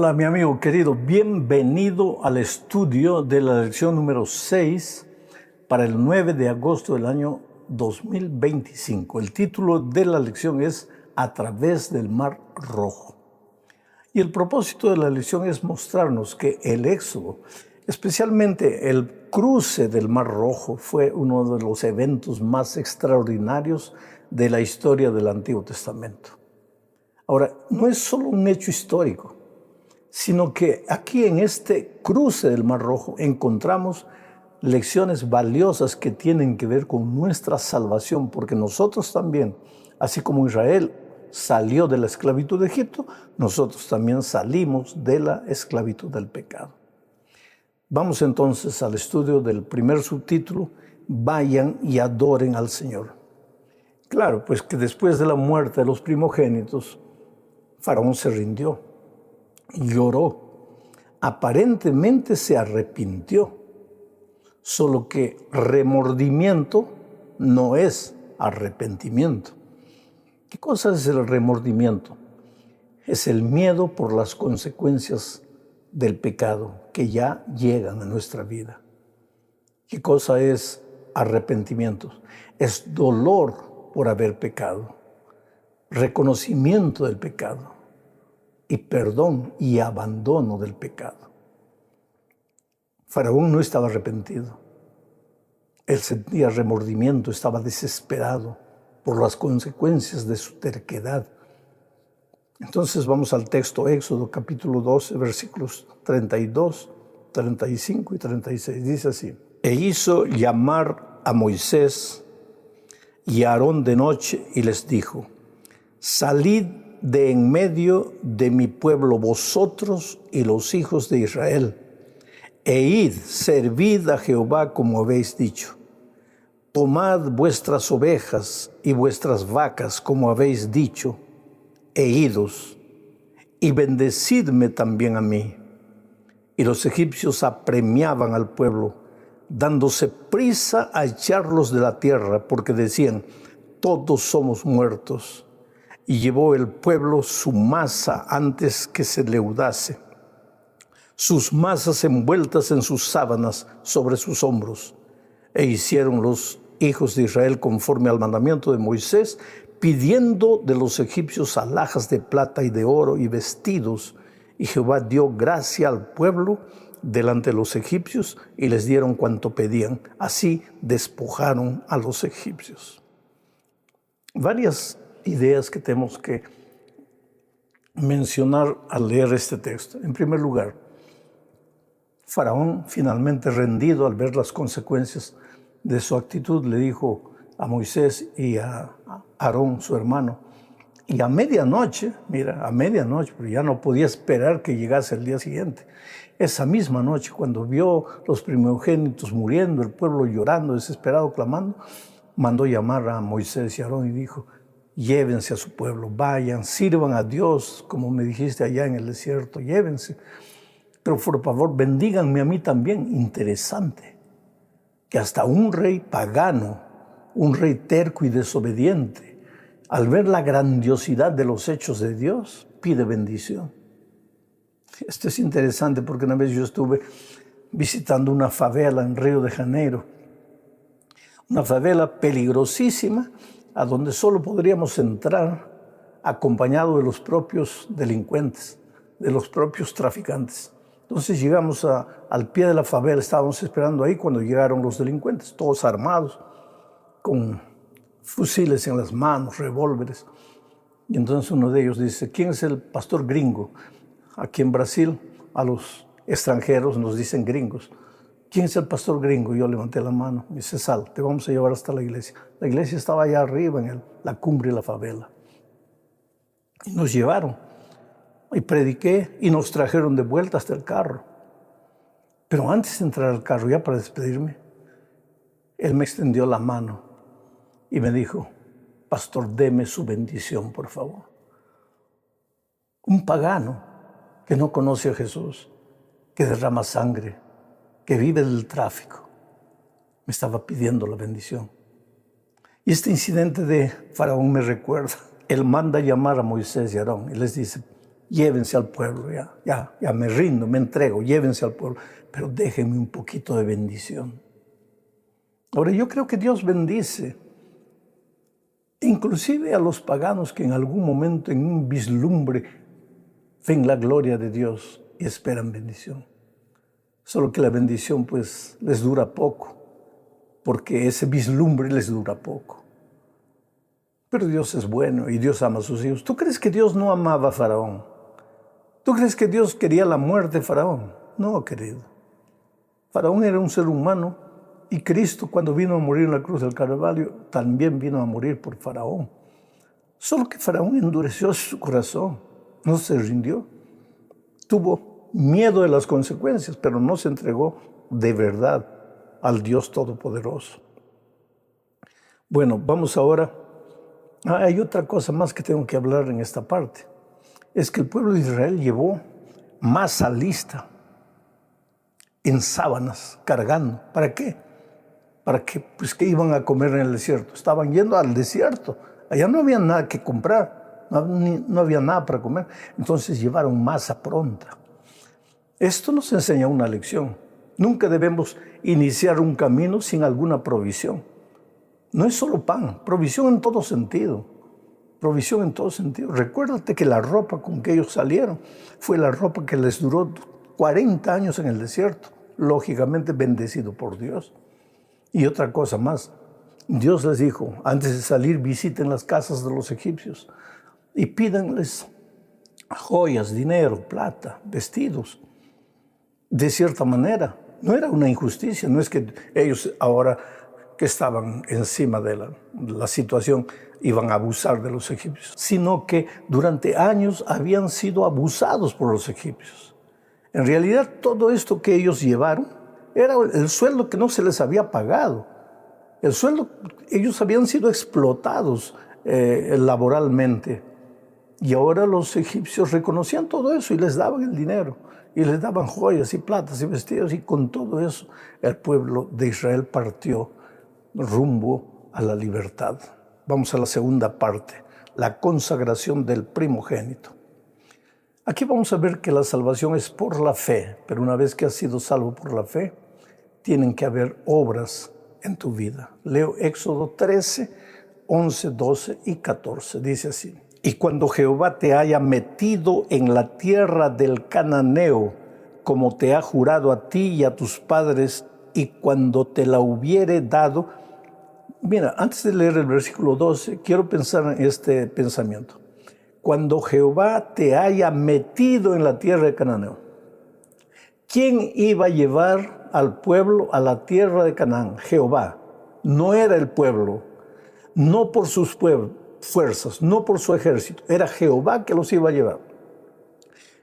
Hola, mi amigo querido, bienvenido al estudio de la lección número 6 para el 9 de agosto del año 2025. El título de la lección es A través del Mar Rojo. Y el propósito de la lección es mostrarnos que el Éxodo, especialmente el cruce del Mar Rojo, fue uno de los eventos más extraordinarios de la historia del Antiguo Testamento. Ahora, no es solo un hecho histórico, sino que aquí en este cruce del Mar Rojo encontramos lecciones valiosas que tienen que ver con nuestra salvación, porque nosotros también, así como Israel salió de la esclavitud de Egipto, nosotros también salimos de la esclavitud del pecado. Vamos entonces al estudio del primer subtítulo, Vayan y adoren al Señor. Claro, pues que después de la muerte de los primogénitos, Faraón se rindió. Lloró, aparentemente se arrepintió, solo que remordimiento no es arrepentimiento. ¿Qué cosa es el remordimiento? Es el miedo por las consecuencias del pecado que ya llegan a nuestra vida. ¿Qué cosa es arrepentimiento? Es dolor por haber pecado, reconocimiento del pecado y perdón y abandono del pecado. Faraón no estaba arrepentido. Él sentía remordimiento, estaba desesperado por las consecuencias de su terquedad. Entonces vamos al texto Éxodo capítulo 12, versículos 32, 35 y 36. Dice así: E hizo llamar a Moisés y a Aarón de noche y les dijo: Salid de en medio de mi pueblo vosotros y los hijos de Israel, e id, servid a Jehová como habéis dicho. Tomad vuestras ovejas y vuestras vacas como habéis dicho, e idos, y bendecidme también a mí. Y los egipcios apremiaban al pueblo, dándose prisa a echarlos de la tierra, porque decían: todos somos muertos. Y llevó el pueblo su masa antes que se leudase, sus masas envueltas en sus sábanas sobre sus hombros. E hicieron los hijos de Israel conforme al mandamiento de Moisés, pidiendo de los egipcios alhajas de plata y de oro y vestidos. Y Jehová dio gracia al pueblo delante de los egipcios y les dieron cuanto pedían. Así despojaron a los egipcios. Varias ideas que tenemos que mencionar al leer este texto. En primer lugar, Faraón, finalmente rendido al ver las consecuencias de su actitud, le dijo a Moisés y a Aarón, su hermano, y a medianoche, mira, a medianoche, pero ya no podía esperar que llegase el día siguiente. Esa misma noche, cuando vio los primogénitos muriendo, el pueblo llorando, desesperado, clamando, mandó llamar a Moisés y a Aarón y dijo: llévense a su pueblo, vayan, sirvan a Dios, como me dijiste allá en el desierto, llévense. Pero por favor, bendíganme a mí también. Interesante que hasta un rey pagano, un rey terco y desobediente, al ver la grandiosidad de los hechos de Dios, pide bendición. Esto es interesante porque una vez yo estuve visitando una favela en Río de Janeiro, una favela peligrosísima, a donde solo podríamos entrar acompañado de los propios delincuentes, de los propios traficantes. Entonces llegamos al pie de la favela, estábamos esperando ahí cuando llegaron los delincuentes, todos armados, con fusiles en las manos, revólveres. Y entonces uno de ellos dice: ¿quién es el pastor gringo? Aquí en Brasil a los extranjeros nos dicen gringos. ¿Quién es el pastor gringo? Yo levanté la mano. Me dice: sal, te vamos a llevar hasta la iglesia. La iglesia estaba allá arriba en la cumbre de la favela. Y nos llevaron. Y prediqué y nos trajeron de vuelta hasta el carro. Pero antes de entrar al carro, ya para despedirme, él me extendió la mano y me dijo: pastor, deme su bendición, por favor. Un pagano que no conoce a Jesús, que derrama sangre, que vive del tráfico, me estaba pidiendo la bendición. Y este incidente de Faraón me recuerda. Él manda llamar a Moisés y a Aarón y les dice: llévense al pueblo, ya me rindo, me entrego, llévense al pueblo, pero déjenme un poquito de bendición. Ahora, yo creo que Dios bendice inclusive a los paganos que en algún momento, en un vislumbre, ven la gloria de Dios y esperan bendición. Solo que la bendición pues les dura poco, porque ese vislumbre les dura poco. Pero Dios es bueno y Dios ama a sus hijos. ¿Tú crees que Dios no amaba a Faraón? ¿Tú crees que Dios quería la muerte de Faraón? No, querido. Faraón era un ser humano y Cristo, cuando vino a morir en la cruz del Calvario, también vino a morir por Faraón. Solo que Faraón endureció su corazón, no se rindió. Tuvo miedo de las consecuencias, pero no se entregó de verdad al Dios Todopoderoso. Bueno, vamos ahora. Hay otra cosa más que tengo que hablar en esta parte. Es que el pueblo de Israel llevó masa lista en sábanas, cargando. ¿Para qué? Para que, pues, ¿qué iban a comer en el desierto? Estaban yendo al desierto. Allá no había nada que comprar, no había nada para comer. Entonces llevaron masa pronta. Esto nos enseña una lección. Nunca debemos iniciar un camino sin alguna provisión. No es solo pan, provisión en todo sentido. Provisión en todo sentido. Recuérdate que la ropa con que ellos salieron fue la ropa que les duró 40 años en el desierto, lógicamente bendecido por Dios. Y otra cosa más, Dios les dijo, antes de salir visiten las casas de los egipcios y pídanles joyas, dinero, plata, vestidos. De cierta manera, no era una injusticia, no es que ellos ahora que estaban encima de la situación iban a abusar de los egipcios, sino que durante años habían sido abusados por los egipcios. En realidad, todo esto que ellos llevaron era el sueldo que no se les había pagado. El sueldo, ellos habían sido explotados laboralmente. Y ahora los egipcios reconocían todo eso y les daban el dinero. Y les daban joyas y platas y vestidos. Y con todo eso, el pueblo de Israel partió rumbo a la libertad. Vamos a la segunda parte, la consagración del primogénito. Aquí vamos a ver que la salvación es por la fe, pero una vez que has sido salvo por la fe, tienen que haber obras en tu vida. Leo Éxodo 13, 11, 12 y 14. Dice así: y cuando Jehová te haya metido en la tierra del cananeo, como te ha jurado a ti y a tus padres, y cuando te la hubiere dado. Mira, antes de leer el versículo 12, quiero pensar en este pensamiento. Cuando Jehová te haya metido en la tierra de Cananeo, ¿quién iba a llevar al pueblo a la tierra de Canaán? Jehová. No era el pueblo, no por sus fuerzas, no por su ejército. Era Jehová que los iba a llevar.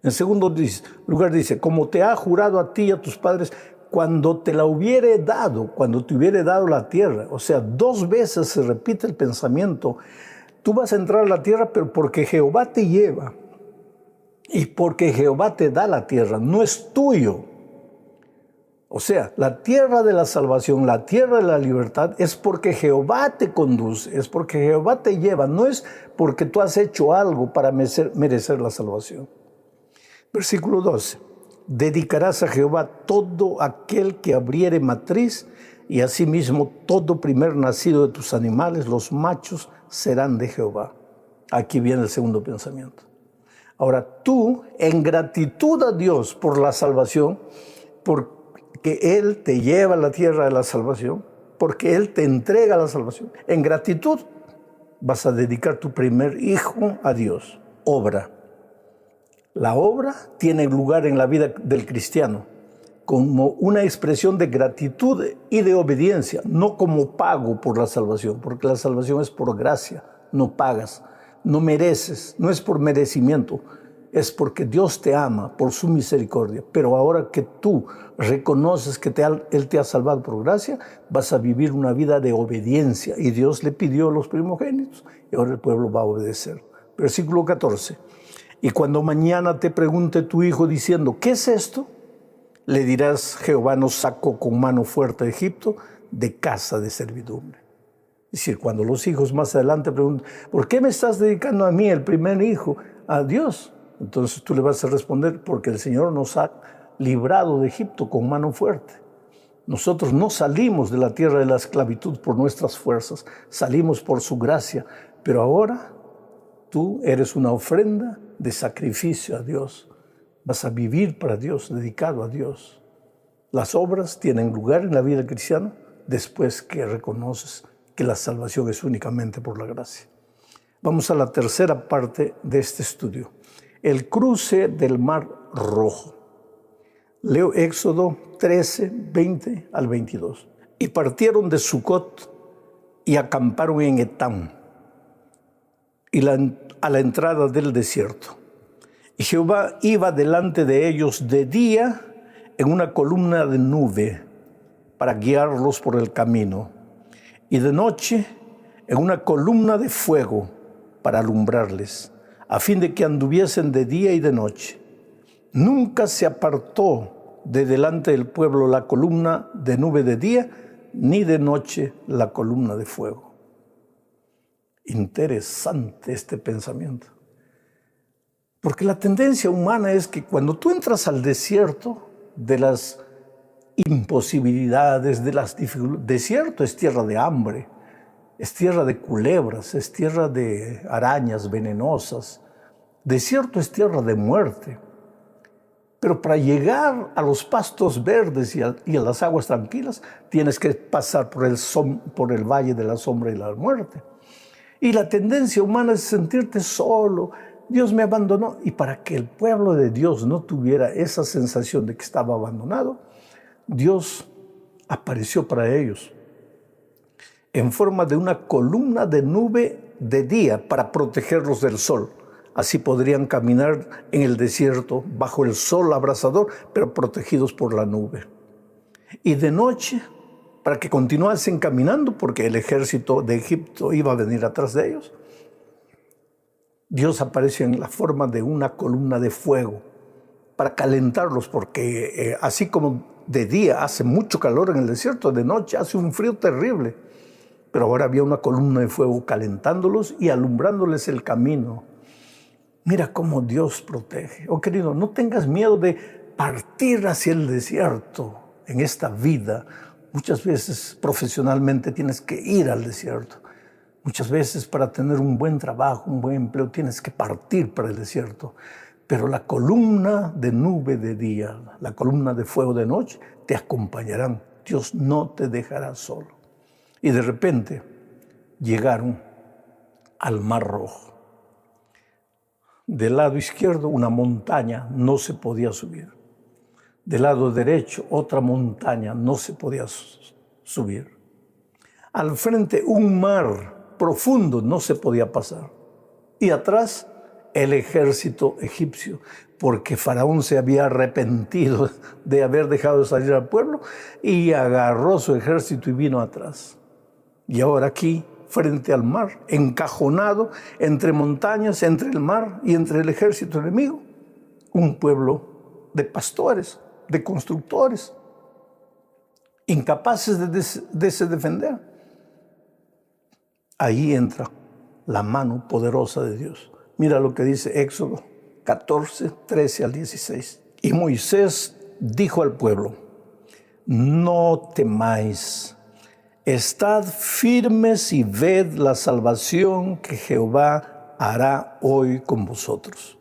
En segundo lugar dice, como te ha jurado a ti y a tus padres, cuando te la hubiere dado, cuando te hubiere dado la tierra. O sea, 2 veces se repite el pensamiento. Tú vas a entrar a la tierra, pero porque Jehová te lleva y porque Jehová te da la tierra, no es tuyo. O sea, la tierra de la salvación, la tierra de la libertad, es porque Jehová te conduce, es porque Jehová te lleva, no es porque tú has hecho algo para merecer la salvación. Versículo 12. Dedicarás a Jehová todo aquel que abriere matriz, y asimismo todo primer nacido de tus animales, los machos, serán de Jehová. Aquí viene el segundo pensamiento. Ahora tú, en gratitud a Dios por la salvación, porque Él te lleva a la tierra de la salvación, porque Él te entrega la salvación, en gratitud vas a dedicar tu primer hijo a Dios. Obra. La obra tiene lugar en la vida del cristiano como una expresión de gratitud y de obediencia, no como pago por la salvación, porque la salvación es por gracia, no pagas, no mereces, no es por merecimiento, es porque Dios te ama por su misericordia. Pero ahora que tú reconoces que Él te ha salvado por gracia, vas a vivir una vida de obediencia. Y Dios le pidió a los primogénitos y ahora el pueblo va a obedecer. Versículo 14. Y cuando mañana te pregunte tu hijo diciendo, ¿qué es esto? Le dirás, Jehová nos sacó con mano fuerte de Egipto, de casa de servidumbre. Es decir, cuando los hijos más adelante preguntan, ¿por qué me estás dedicando a mí, el primer hijo? A Dios. Entonces tú le vas a responder, porque el Señor nos ha librado de Egipto con mano fuerte. Nosotros no salimos de la tierra de la esclavitud por nuestras fuerzas, salimos por su gracia, pero ahora tú eres una ofrenda de sacrificio a Dios. Vas a vivir para Dios, dedicado a Dios. Las obras tienen lugar en la vida cristiana después que reconoces que la salvación es únicamente por la gracia. Vamos a la tercera parte de este estudio. El cruce del Mar Rojo. Leo Éxodo 13, 20 al 22. Y partieron de Sucot y acamparon en Etam, a la entrada del desierto. Y Jehová iba delante de ellos de día en una columna de nube para guiarlos por el camino, y de noche en una columna de fuego para alumbrarles, a fin de que anduviesen de día y de noche. Nunca se apartó de delante del pueblo la columna de nube de día, ni de noche la columna de fuego. Interesante este pensamiento. Porque la tendencia humana es que cuando tú entras al desierto de las imposibilidades, de las dificultades, desierto es tierra de hambre, es tierra de culebras, es tierra de arañas venenosas, desierto es tierra de muerte. Pero para llegar a los pastos verdes y a las aguas tranquilas, tienes que pasar por el valle de la sombra y la muerte. Y la tendencia humana es sentirte solo. Dios me abandonó. Y para que el pueblo de Dios no tuviera esa sensación de que estaba abandonado, Dios apareció para ellos en forma de una columna de nube de día para protegerlos del sol. Así podrían caminar en el desierto bajo el sol abrasador, pero protegidos por la nube. Y de noche, para que continuasen caminando, porque el ejército de Egipto iba a venir atrás de ellos, Dios apareció en la forma de una columna de fuego para calentarlos, porque así como de día hace mucho calor en el desierto, de noche hace un frío terrible. Pero ahora había una columna de fuego calentándolos y alumbrándoles el camino. Mira cómo Dios protege. Oh querido, no tengas miedo de partir hacia el desierto en esta vida. Muchas veces profesionalmente tienes que ir al desierto. Muchas veces para tener un buen trabajo, un buen empleo, tienes que partir para el desierto. Pero la columna de nube de día, la columna de fuego de noche, te acompañarán. Dios no te dejará solo. Y de repente llegaron al Mar Rojo. Del lado izquierdo una montaña, no se podía subir. Del lado derecho otra montaña, no se podía subir. Al frente un mar profundo, no se podía pasar. Y atrás el ejército egipcio, porque Faraón se había arrepentido de haber dejado de salir al pueblo y agarró su ejército y vino atrás. Y ahora aquí, frente al mar, encajonado entre montañas, entre el mar y entre el ejército enemigo, un pueblo de pastores, de constructores, incapaces de se defender. Ahí entra la mano poderosa de Dios. Mira lo que dice Éxodo 14, 13 al 16. Y Moisés dijo al pueblo: no temáis, estad firmes y ved la salvación que Jehová hará hoy con vosotros.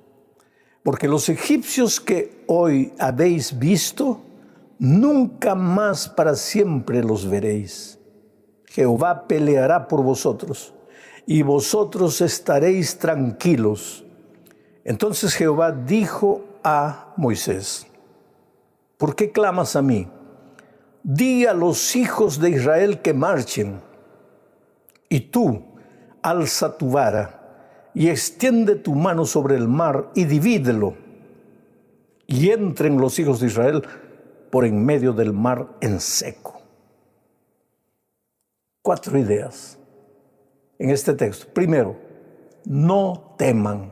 Porque los egipcios que hoy habéis visto, nunca más para siempre los veréis. Jehová peleará por vosotros, y vosotros estaréis tranquilos. Entonces Jehová dijo a Moisés: ¿por qué clamas a mí? Di a los hijos de Israel que marchen, y tú alza tu vara y extiende tu mano sobre el mar y divídelo, y entren los hijos de Israel por en medio del mar en seco. 4 ideas en este texto. Primero, no teman.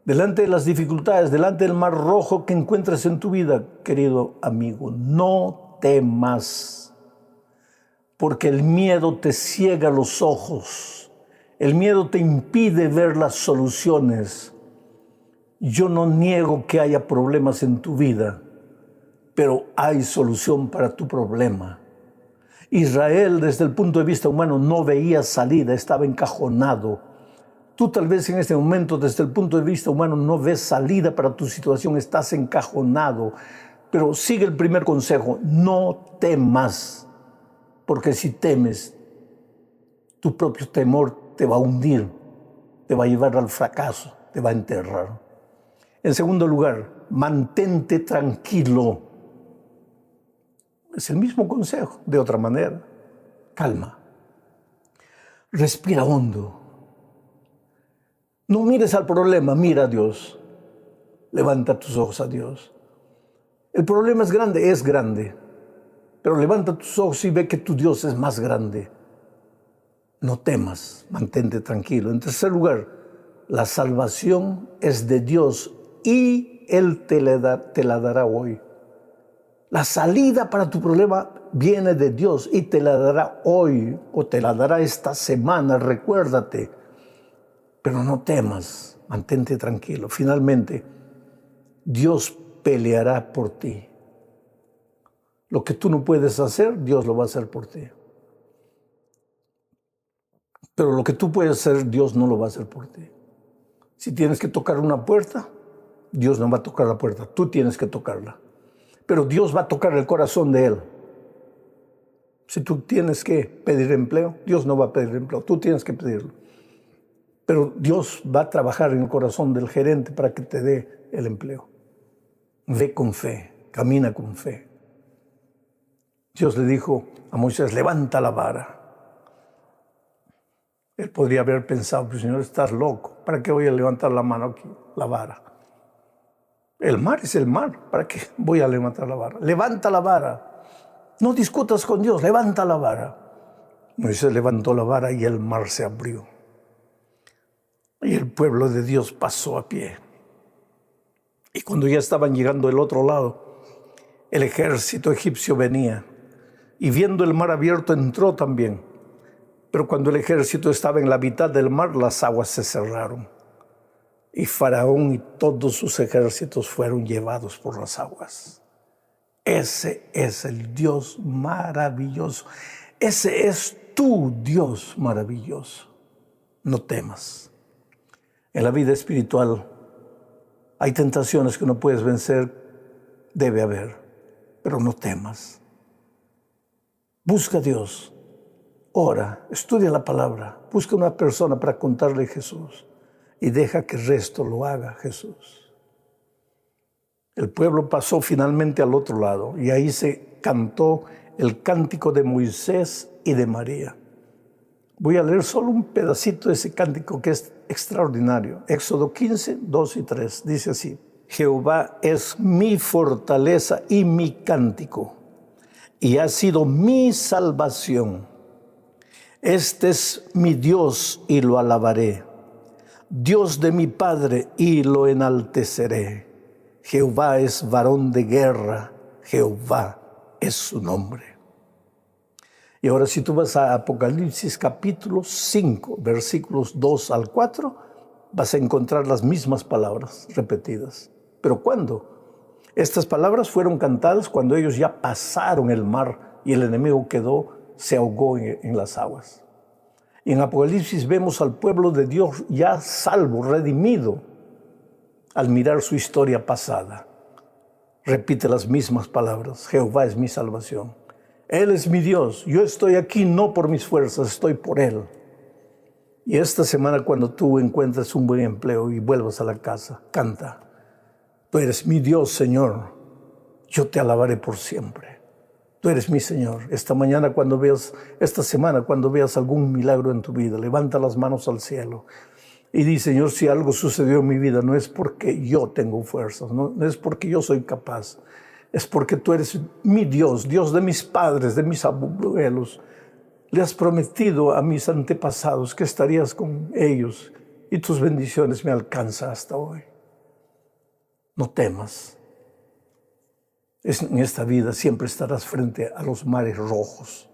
Delante de las dificultades, delante del mar rojo que encuentres en tu vida, querido amigo, no temas, porque el miedo te ciega los ojos, el miedo te impide ver las soluciones. Yo no niego que haya problemas en tu vida, pero hay solución para tu problema. Israel, desde el punto de vista humano, no veía salida, estaba encajonado. Tú tal vez en este momento, desde el punto de vista humano, no ves salida para tu situación, estás encajonado. Pero sigue el primer consejo, no temas, porque si temes, tu propio temor te va a hundir, te va a llevar al fracaso, te va a enterrar. En segundo lugar, mantente tranquilo. Es el mismo consejo, de otra manera. Calma. Respira hondo. No mires al problema, mira a Dios. Levanta tus ojos a Dios. El problema es grande, pero levanta tus ojos y ve que tu Dios es más grande. No temas, mantente tranquilo. En tercer lugar, la salvación es de Dios y Él te la dará hoy. La salida para tu problema viene de Dios y te la dará hoy o te la dará esta semana, recuérdate. Pero no temas, mantente tranquilo. Finalmente, Dios peleará por ti. Lo que tú no puedes hacer, Dios lo va a hacer por ti. Pero lo que tú puedes hacer, Dios no lo va a hacer por ti. Si tienes que tocar una puerta, Dios no va a tocar la puerta, tú tienes que tocarla. Pero Dios va a tocar el corazón de Él. Si tú tienes que pedir empleo, Dios no va a pedir empleo, tú tienes que pedirlo. Pero Dios va a trabajar en el corazón del gerente para que te dé el empleo. Ve con fe, camina con fe. Dios le dijo a Moisés, levanta la vara. Él podría haber pensado, pues Señor, estás loco, ¿para qué voy a levantar la mano aquí, la vara? El mar es el mar, ¿para qué voy a levantar la vara? Levanta la vara, no discutas con Dios, levanta la vara. Moisés levantó la vara y el mar se abrió. Y el pueblo de Dios pasó a pie. Y cuando ya estaban llegando del otro lado, el ejército egipcio venía. Y viendo el mar abierto entró también. Pero cuando el ejército estaba en la mitad del mar, las aguas se cerraron. Y Faraón y todos sus ejércitos fueron llevados por las aguas. Ese es el Dios maravilloso. Ese es tu Dios maravilloso. No temas. En la vida espiritual hay tentaciones que no puedes vencer, debe haber, pero no temas. Busca a Dios, ora, estudia la palabra, busca una persona para contarle a Jesús y deja que el resto lo haga Jesús. El pueblo pasó finalmente al otro lado y ahí se cantó el cántico de Moisés y de María. Voy a leer solo un pedacito de ese cántico que es extraordinario. Éxodo 15, 2 y 3. Dice así: Jehová es mi fortaleza y mi cántico, y ha sido mi salvación. Este es mi Dios y lo alabaré, Dios de mi Padre y lo enalteceré. Jehová es varón de guerra, Jehová es su nombre. Y ahora si tú vas a Apocalipsis capítulo 5, versículos 2 al 4, vas a encontrar las mismas palabras repetidas. ¿Pero cuándo? Estas palabras fueron cantadas cuando ellos ya pasaron el mar y el enemigo se ahogó en las aguas. Y en Apocalipsis vemos al pueblo de Dios ya salvo, redimido, al mirar su historia pasada. Repite las mismas palabras: Jehová es mi salvación. Él es mi Dios. Yo estoy aquí no por mis fuerzas, estoy por Él. Y esta semana, cuando tú encuentres un buen empleo y vuelvas a la casa, canta: Tú eres mi Dios, Señor. Yo te alabaré por siempre. Tú eres mi Señor. Esta semana, cuando veas algún milagro en tu vida, levanta las manos al cielo y di: Señor, si algo sucedió en mi vida, no es porque yo tengo fuerzas, no es porque yo soy capaz. Es porque tú eres mi Dios, Dios de mis padres, de mis abuelos. Le has prometido a mis antepasados que estarías con ellos y tus bendiciones me alcanzan hasta hoy. No temas. En esta vida siempre estarás frente a los mares rojos,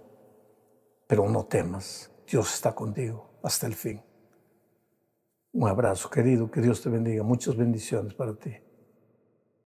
pero no temas. Dios está contigo hasta el fin. Un abrazo, querido, que Dios te bendiga. Muchas bendiciones para ti.